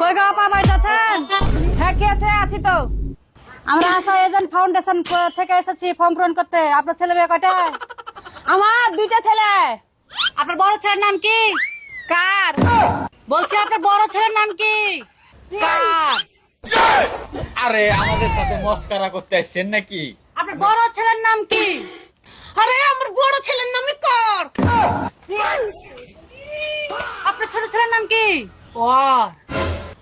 কই গো আপা বাড়িতে আছেন? হ্যাঁ কে আছে? আছি তো। আমরা আশা এজেন্ট ফাউন্ডেশন থেকে এসেছি ফর্ম পূরণ করতে। আপনার ছেলে মেয়ে কয়টায়? আমার দুইটা ছেলে। আপনার বড় ছেলের নাম কি? কার? বলছি আপনার বড় ছেলের নাম কি? কার? আরে আমাদের সাথে মস্কারা করতে আসছেন নাকি? আপনার বড় ছেলের নাম কি? আরে আমার বড় ছেলের নামই কর। আপনার ছোট ছেলের নাম কি? ওয়ার।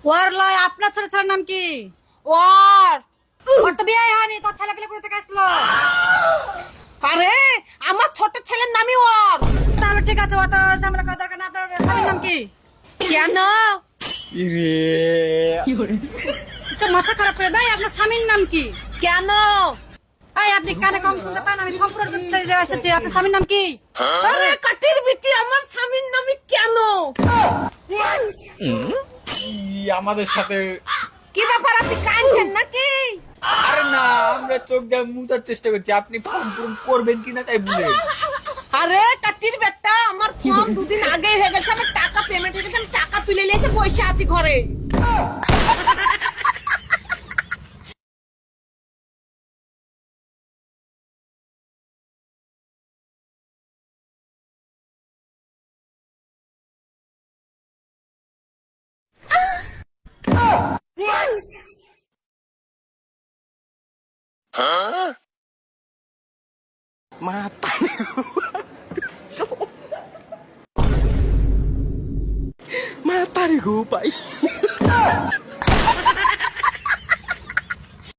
ওয়ার লয়, আপনার ছোট ছেলের নাম কি? ওর। ওর তো বিয়ে হয়নি, তোর ছেলে পেলে কোথা থেকে আসলো? আরে আমার ছোট ছেলের নামই ওর। তাহলে ঠিক আছে, অত ঝামেলা করার দরকার না। আপনার স্বামীর নাম কি? কেন? তো মাথা খারাপ করে দেয়। আপনার স্বামীর নাম কি? কেন? এই আপনি কানে কম শুনতে পান? আমি সম্পূর্ণ করতে এসেছি। আপনার স্বামীর নাম কি? আরে কাটির বিটি, আমার স্বামীর নামই কেন? আমাদের সাথে কি ব্যাপার, আপনি কাঁদছেন নাকি? আরে না, আমরা চোখ দিয়ে মুতার চেষ্টা করছি, আপনি ফর্ম পূরণ করবেন কিনা তাই বলে। আরে কাটির বেটা, আমার ফর্ম দুদিন আগে হয়ে গেছে, আমার টাকা পেমেন্ট হয়ে গেছে, আমি টাকা তুলে নিয়ে এসে বসে আছি ঘরে। Mata nih gue, Pak.